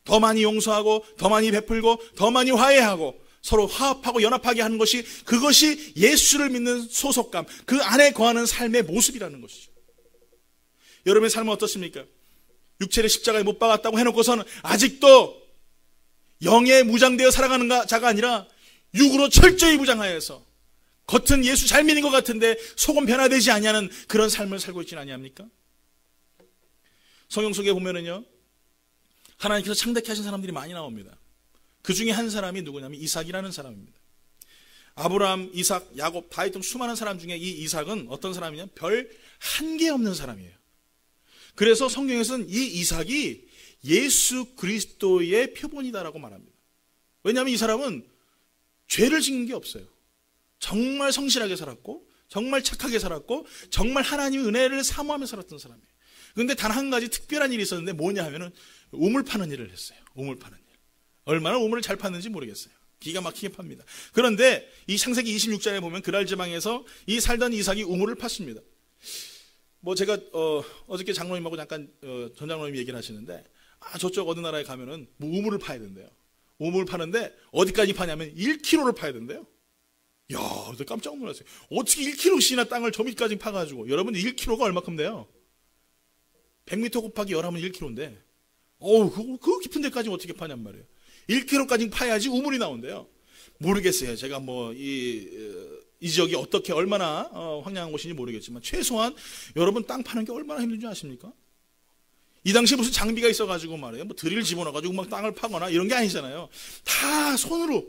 Speaker 2: 더 많이 용서하고 더 많이 베풀고 더 많이 화해하고 서로 화합하고 연합하게 하는 것이, 그것이 예수를 믿는 소속감, 그 안에 거하는 삶의 모습이라는 것이죠. 여러분의 삶은 어떻습니까? 육체를 십자가에 못 박았다고 해놓고서는 아직도 영에 무장되어 살아가는 자가 아니라 육으로 철저히 무장하여서 겉은 예수 잘 믿는 것 같은데 속은 변화되지 아니하는 그런 삶을 살고 있지는 아니합니까? 성경 속에 보면은요, 하나님께서 창대케 하신 사람들이 많이 나옵니다. 그 중에 한 사람이 누구냐면 이삭이라는 사람입니다. 아브라함, 이삭, 야곱, 다윗 등 수많은 사람 중에 이 이삭은 어떤 사람이냐? 별 한계 없는 사람이에요. 그래서 성경에서는 이 이삭이 예수 그리스도의 표본이다라고 말합니다. 왜냐하면 이 사람은 죄를 짓는 게 없어요. 정말 성실하게 살았고, 정말 착하게 살았고, 정말 하나님의 은혜를 사모하며 살았던 사람이에요. 그런데 단 한 가지 특별한 일이 있었는데 뭐냐 하면은 우물 파는 일을 했어요. 우물 파는 일. 얼마나 우물을 잘 팠는지 모르겠어요. 기가 막히게 팝니다. 그런데 이 창세기 26장에 보면 그랄 지방에서 이 살던 이삭이 우물을 팠습니다. 뭐 제가 어저께 장로님하고 잠깐 전 장로님이 얘기를 하시는데, 저쪽 어느 나라에 가면은 뭐 우물을 파야 된대요. 우물을 파는데 어디까지 파냐면 1km를 파야 된대요. 야, 그래서 깜짝 놀랐어요. 어떻게 1km씩이나 땅을 저 밑까지 파가지고. 여러분 1km가 얼마큼 돼요? 100m 곱하기 11은 1km인데 그 깊은 데까지 어떻게 파냔 말이에요. 1km까지 파야지 우물이 나온대요. 모르겠어요. 제가 뭐 이 지역이 어떻게 얼마나 황량한 곳인지 모르겠지만 최소한 여러분 땅 파는 게 얼마나 힘든지 아십니까? 이 당시에 무슨 장비가 있어가지고 말이에요. 뭐 드릴 집어넣어가지고 막 땅을 파거나 이런 게 아니잖아요. 다 손으로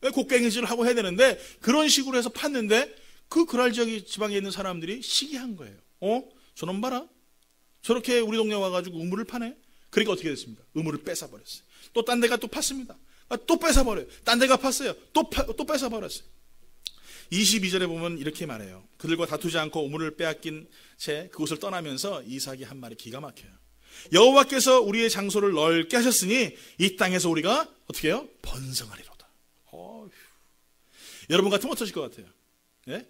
Speaker 2: 곡괭이질을 하고 해야 되는데 그런 식으로 해서 팠는데 그 그랄 지방에 있는 사람들이 시기한 거예요. 저놈 봐라. 저렇게 우리 동네 와가지고 우물을 파네. 그러니까 어떻게 됐습니까? 우물을 뺏어버렸어요. 또 딴 데가 또 팠습니다. 또 뺏어버려요. 딴 데가 팠어요. 또 뺏어버렸어요. 22절에 보면 이렇게 말해요. 그들과 다투지 않고 우물을 빼앗긴 채 그곳을 떠나면서 이삭이 한 말이 기가 막혀요. 여호와께서 우리의 장소를 넓게 하셨으니 이 땅에서 우리가 어떻게 해요? 번성하리로다. 여러분 같으면 어떠실 것 같아요? 네?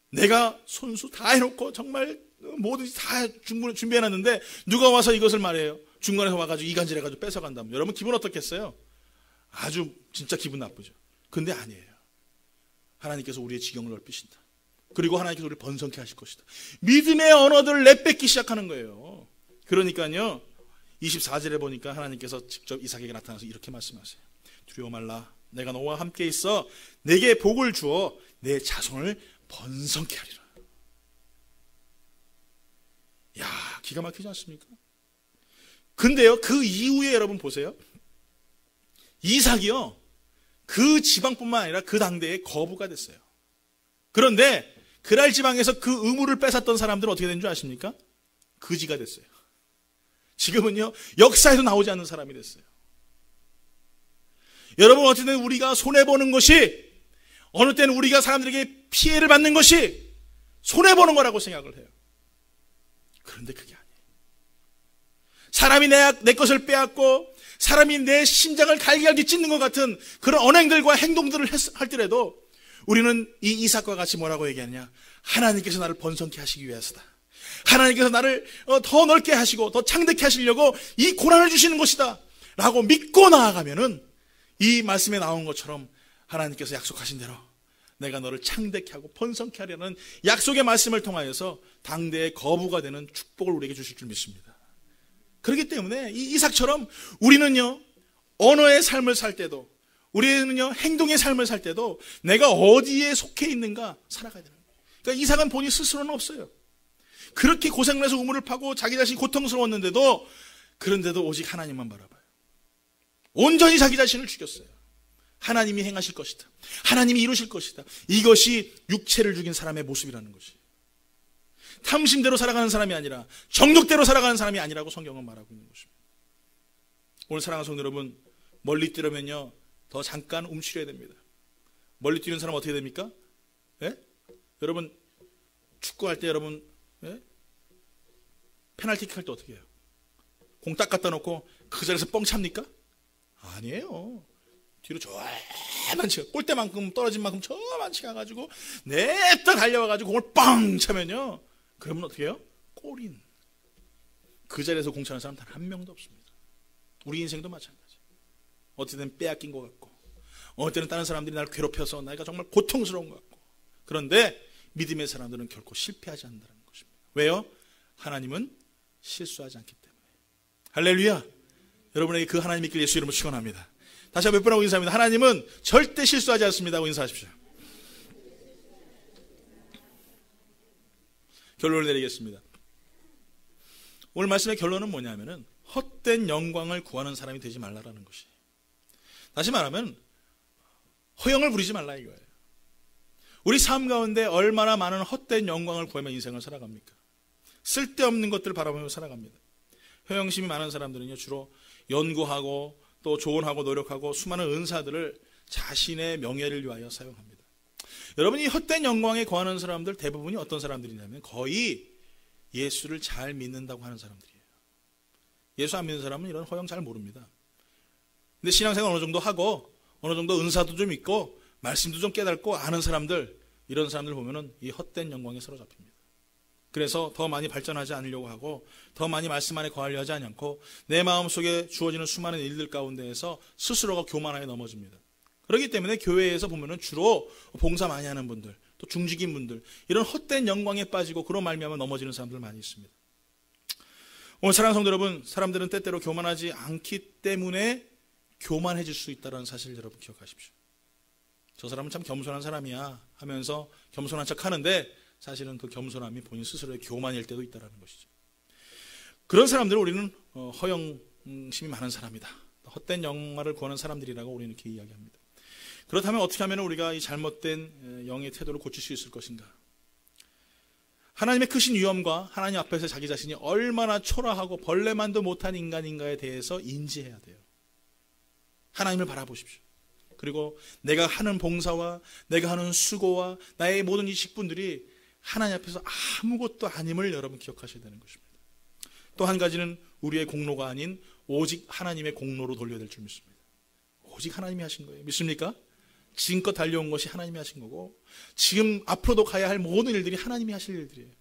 Speaker 2: 내가 손수 다 해놓고 정말 뭐든지 다 준비해놨는데 누가 와서 이것을 말해요. 중간에서 와가지고 이간질해가지고 뺏어간다면 여러분 기분 어떻겠어요? 아주 진짜 기분 나쁘죠. 근데 아니에요. 하나님께서 우리의 지경을 넓히신다. 그리고 하나님께서 우리를 번성케 하실 것이다. 믿음의 언어들을 내뱉기 시작하는 거예요. 그러니까요 24절에 보니까 하나님께서 직접 이삭에게 나타나서 이렇게 말씀하세요. 두려워 말라. 내가 너와 함께 있어 내게 복을 주어 내 자손을 번성케 하리라. 야, 기가 막히지 않습니까? 근데요 그 이후에 여러분 보세요. 이삭이요 그 지방뿐만 아니라 그 당대의 거부가 됐어요. 그런데 그랄 지방에서 그 의무를 뺏었던 사람들은 어떻게 된 줄 아십니까? 거지가 됐어요. 지금은요 역사에도 나오지 않는 사람이 됐어요. 여러분 어쨌든 우리가 손해보는 것이 어느 때는 우리가 사람들에게 피해를 받는 것이 손해보는 거라고 생각을 해요. 그런데 그게 아니에요. 사람이 내 것을 빼앗고 사람이 내 심장을 갈기갈기 찢는 것 같은 그런 언행들과 행동들을 할때라도 우리는 이 이삭과 같이 뭐라고 얘기하느냐? 하나님께서 나를 번성케 하시기 위해서다. 하나님께서 나를 더 넓게 하시고 더 창대케 하시려고 이 고난을 주시는 것이다 라고 믿고 나아가면은 이 말씀에 나온 것처럼 하나님께서 약속하신 대로 내가 너를 창대케 하고 번성케 하려는 약속의 말씀을 통하여서 당대의 거부가 되는 축복을 우리에게 주실 줄 믿습니다. 그렇기 때문에 이 이삭처럼 우리는요 언어의 삶을 살 때도 우리는요 행동의 삶을 살 때도 내가 어디에 속해 있는가 살아가야 되는 거예요. 그러니까 이삭은 본인 스스로는 없어요. 그렇게 고생을 해서 우물을 파고 자기 자신이 고통스러웠는데도 그런데도 오직 하나님만 바라봐요. 온전히 자기 자신을 죽였어요. 하나님이 행하실 것이다. 하나님이 이루실 것이다. 이것이 육체를 죽인 사람의 모습이라는 것이에요. 탐심대로 살아가는 사람이 아니라 정욕대로 살아가는 사람이 아니라고 성경은 말하고 있는 것입니다. 오늘 사랑하는 성도 여러분, 멀리 뛰려면요 더 잠깐 움츠려야 됩니다. 멀리 뛰는 사람 어떻게 됩니까? 예? 여러분 축구할 때 여러분 페널티킥 할 때 어떻게 해요? 공 딱 갖다 놓고 그 자리에서 뻥 찹니까? 아니에요. 뒤로 저만치 골대만큼 떨어진 만큼 저만치 가가지고 냅다 달려와가지고 공을 뻥 차면요 그러면 어떻게 해요? 골인. 그 자리에서 공 차는 사람 단 한 명도 없습니다. 우리 인생도 마찬가지. 어쨌든 빼앗긴 것 같고 어때는 다른 사람들이 나를 괴롭혀서 내가 정말 고통스러운 것 같고 그런데 믿음의 사람들은 결코 실패하지 않는다는 것입니다. 왜요? 하나님은 실수하지 않기 때문에. 할렐루야. 여러분에게 그 하나님 믿길 예수 이름으로 축원합니다. 다시 한번 몇 번 하고 인사합니다. 하나님은 절대 실수하지 않습니다 하고 인사하십시오. 결론을 내리겠습니다. 오늘 말씀의 결론은 뭐냐면은 헛된 영광을 구하는 사람이 되지 말라라는 것이에요. 다시 말하면 허영을 부리지 말라 이거예요. 우리 삶 가운데 얼마나 많은 헛된 영광을 구하며 인생을 살아갑니까? 쓸데없는 것들을 바라보며 살아갑니다. 허영심이 많은 사람들은요, 주로 연구하고 또 조언하고 노력하고 수많은 은사들을 자신의 명예를 위하여 사용합니다. 여러분이 헛된 영광에 거하는 사람들 대부분이 어떤 사람들이냐면 거의 예수를 잘 믿는다고 하는 사람들이에요. 예수 안 믿는 사람은 이런 허영 잘 모릅니다. 근데 신앙생활 어느 정도 하고 어느 정도 은사도 좀 있고 말씀도 좀 깨닫고 아는 사람들, 이런 사람들 보면은 이 헛된 영광에 사로잡힙니다. 그래서 더 많이 발전하지 않으려고 하고 더 많이 말씀 안에 거하려 하지 않고 내 마음속에 주어지는 수많은 일들 가운데에서 스스로가 교만하게 넘어집니다. 그렇기 때문에 교회에서 보면은 주로 봉사 많이 하는 분들, 또 중직인 분들, 이런 헛된 영광에 빠지고 그런 말미암아 넘어지는 사람들 많이 있습니다. 오늘 사랑하는 성도 여러분, 사람들은 때때로 교만하지 않기 때문에 교만해질 수 있다는 사실 여러분 기억하십시오. 저 사람은 참 겸손한 사람이야 하면서 겸손한 척 하는데 사실은 그 겸손함이 본인 스스로의 교만일 때도 있다는 것이죠. 그런 사람들을 우리는 허영심이 많은 사람이다, 헛된 영광을 구하는 사람들이라고 우리는 이렇게 이야기합니다. 그렇다면 어떻게 하면 우리가 이 잘못된 영의 태도를 고칠 수 있을 것인가? 하나님의 크신 위엄과 하나님 앞에서 자기 자신이 얼마나 초라하고 벌레만도 못한 인간인가에 대해서 인지해야 돼요. 하나님을 바라보십시오. 그리고 내가 하는 봉사와 내가 하는 수고와 나의 모든 이 직분들이 하나님 앞에서 아무것도 아님을 여러분 기억하셔야 되는 것입니다. 또 한 가지는 우리의 공로가 아닌 오직 하나님의 공로로 돌려야 될 줄 믿습니다. 오직 하나님이 하신 거예요. 믿습니까? 지금껏 달려온 것이 하나님이 하신 거고 지금 앞으로도 가야 할 모든 일들이 하나님이 하실 일들이에요.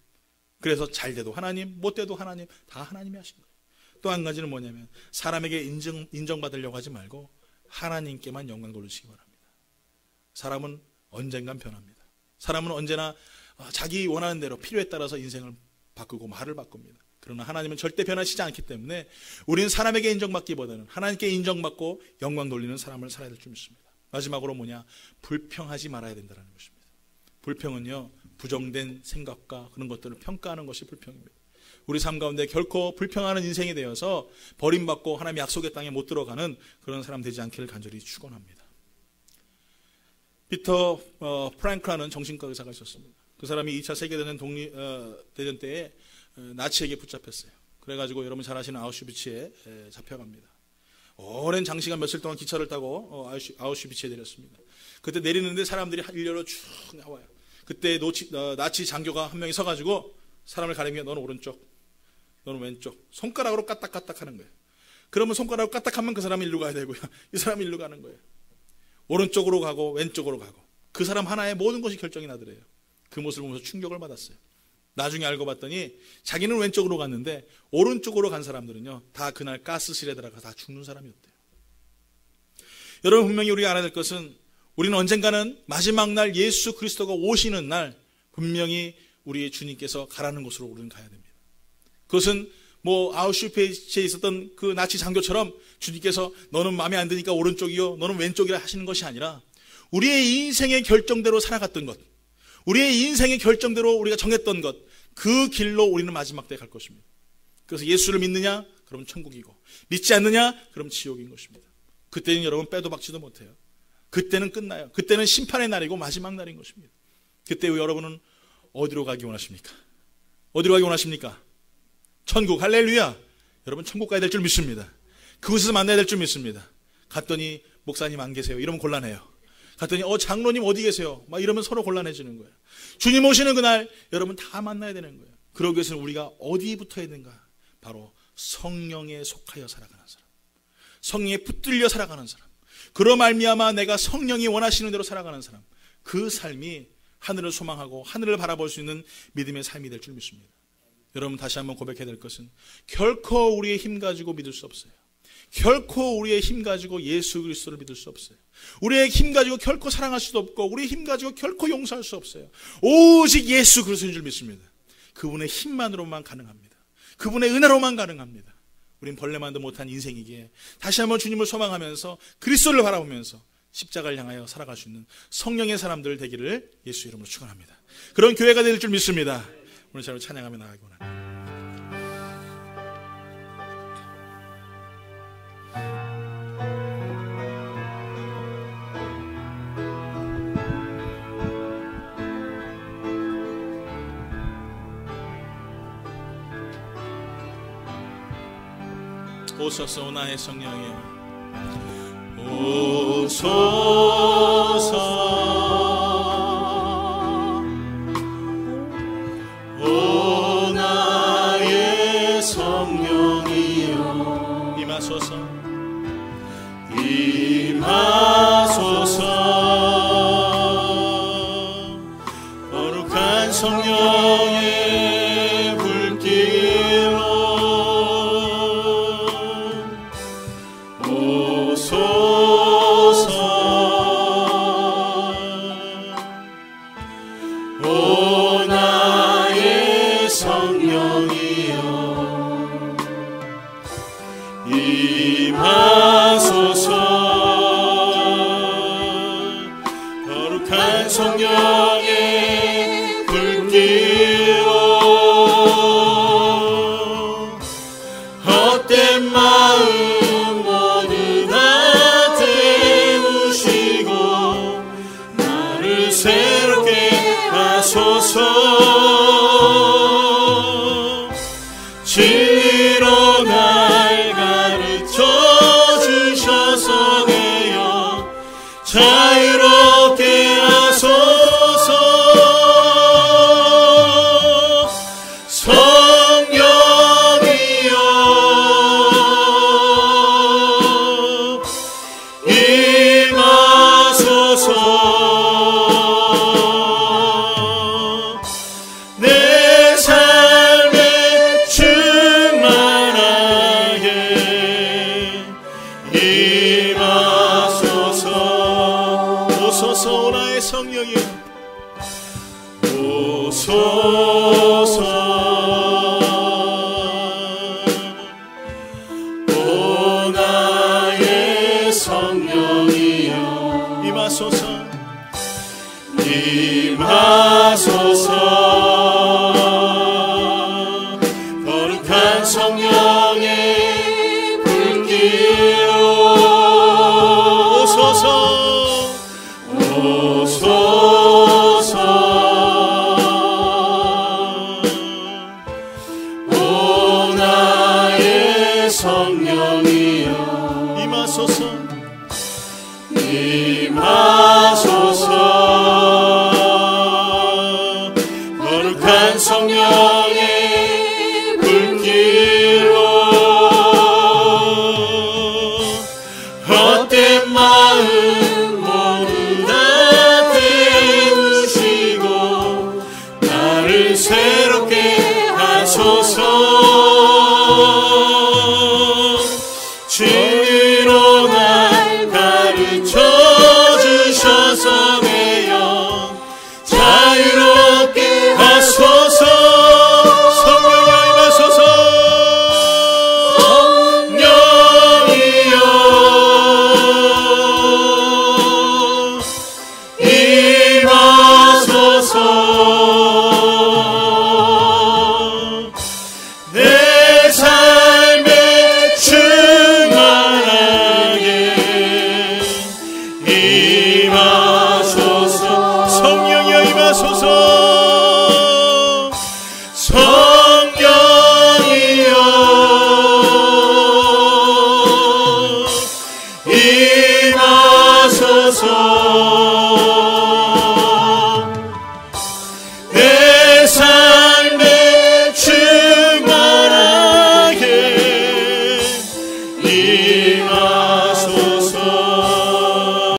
Speaker 2: 그래서 잘 돼도 하나님, 못 돼도 하나님, 다 하나님이 하신 거예요. 또 한 가지는 뭐냐면 사람에게 인정받으려고 하지 말고 하나님께만 영광 돌리시기 바랍니다. 사람은 언젠간 변합니다. 사람은 언제나 자기 원하는 대로 필요에 따라서 인생을 바꾸고 말을 바꿉니다. 그러나 하나님은 절대 변하시지 않기 때문에 우리는 사람에게 인정받기보다는 하나님께 인정받고 영광 돌리는 삶을 살아야 될 줄 믿습니다. 마지막으로 뭐냐? 불평하지 말아야 된다는 것입니다. 불평은요, 부정된 생각과 그런 것들을 평가하는 것이 불평입니다. 우리 삶 가운데 결코 불평하는 인생이 되어서 버림받고 하나님의 약속의 땅에 못 들어가는 그런 사람 되지 않기를 간절히 축원합니다. 피터 프랭클라는 정신과 의사가 있었습니다. 그 사람이 2차 세계대전 대전 때에 나치에게 붙잡혔어요. 그래가지고 여러분 잘 아시는 아우슈비츠에 잡혀갑니다. 오랜 장시간 며칠 동안 기차를 타고 아우슈비츠에 내렸습니다. 그때 내리는데 사람들이 일렬로 쭉 나와요. 그때 나치 장교가 한 명이 서가지고 사람을 가리며 너는 오른쪽, 너는 왼쪽, 손가락으로 까딱까딱 하는 거예요. 그러면 손가락으로 까딱하면 그 사람이 일로 가야 되고요, 이 사람이 일로 가는 거예요. 오른쪽으로 가고 왼쪽으로 가고 그 사람 하나에 모든 것이 결정이 나더래요. 그 모습을 보면서 충격을 받았어요. 나중에 알고 봤더니 자기는 왼쪽으로 갔는데 오른쪽으로 간 사람들은요 다 그날 가스실에 들어가 다 죽는 사람이었대요. 여러분, 분명히 우리가 알아야 될 것은 우리는 언젠가는 마지막 날 예수 그리스도가 오시는 날 분명히 우리의 주님께서 가라는 곳으로 우리는 가야 됩니다. 그것은 아우슈비츠에 있었던 그 나치 장교처럼 주님께서 너는 마음에 안 드니까 오른쪽이요, 너는 왼쪽이라 하시는 것이 아니라 우리의 인생의 결정대로 살아갔던 것, 우리의 인생의 결정대로 우리가 정했던 것, 그 길로 우리는 마지막 때 갈 것입니다. 그래서 예수를 믿느냐? 그럼 천국이고, 믿지 않느냐? 그럼 지옥인 것입니다. 그때는 여러분 빼도 박지도 못해요. 그때는 끝나요. 그때는 심판의 날이고 마지막 날인 것입니다. 그때 여러분은 어디로 가기 원하십니까? 어디로 가기 원하십니까? 천국, 할렐루야! 여러분 천국 가야 될 줄 믿습니다. 그곳에서 만나야 될 줄 믿습니다. 갔더니 목사님 안 계세요. 이러면 곤란해요. 갔더니 장로님 어디 계세요? 막 이러면 서로 곤란해지는 거예요. 주님 오시는 그날 여러분 다 만나야 되는 거예요. 그러기 위해서는 우리가 어디 붙어야 되는가? 바로 성령에 속하여 살아가는 사람, 성령에 붙들려 살아가는 사람, 그로 말미암아 내가 성령이 원하시는 대로 살아가는 사람, 그 삶이 하늘을 소망하고 하늘을 바라볼 수 있는 믿음의 삶이 될 줄 믿습니다. 여러분, 다시 한번 고백해야 될 것은 결코 우리의 힘 가지고 믿을 수 없어요. 결코 우리의 힘 가지고 예수 그리스도를 믿을 수 없어요. 우리의 힘 가지고 결코 사랑할 수도 없고 우리의 힘 가지고 결코 용서할 수 없어요. 오직 예수 그리스도인 줄 믿습니다. 그분의 힘만으로만 가능합니다. 그분의 은혜로만 가능합니다. 우린 벌레만도 못한 인생이기에 다시 한번 주님을 소망하면서 그리스도를 바라보면서 십자가를 향하여 살아갈 수 있는 성령의 사람들 되기를 예수 이름으로 축원합니다. 그런 교회가 될 줄 믿습니다. 오늘 참 찬양하며 나아가기 원합니다. 오소서 나의 성령이여 오소서 오 나의 성령이여 임하소서 임하소서 거룩한 성령의 불길로 오 나의 성령이여 임하소서 거룩한 성령의 불길로 헛된 마음 모두 다 태우시고 나를 새롭게 하소서 진리로 날 가르쳐 주셔서 내어 자유롭게 하소서 성령이여 임하소서 오소서 나의 성령이여 오소서 오 나의 성령이여 임하소서 임하소서 거룩한 성령의 불길로 오소서 오소서 오 나의 성령이여 임하소서 임하소서 거룩한 성령의 불길로 헛된 마음 모두 다 태우시고 나를 새롭게 하소서 진리로 날 가르쳐 주셔서 내어 자유롭게 하소서 성령이여 임하소서 내 삶에 충만하게 임하소서 성령이여 임하소서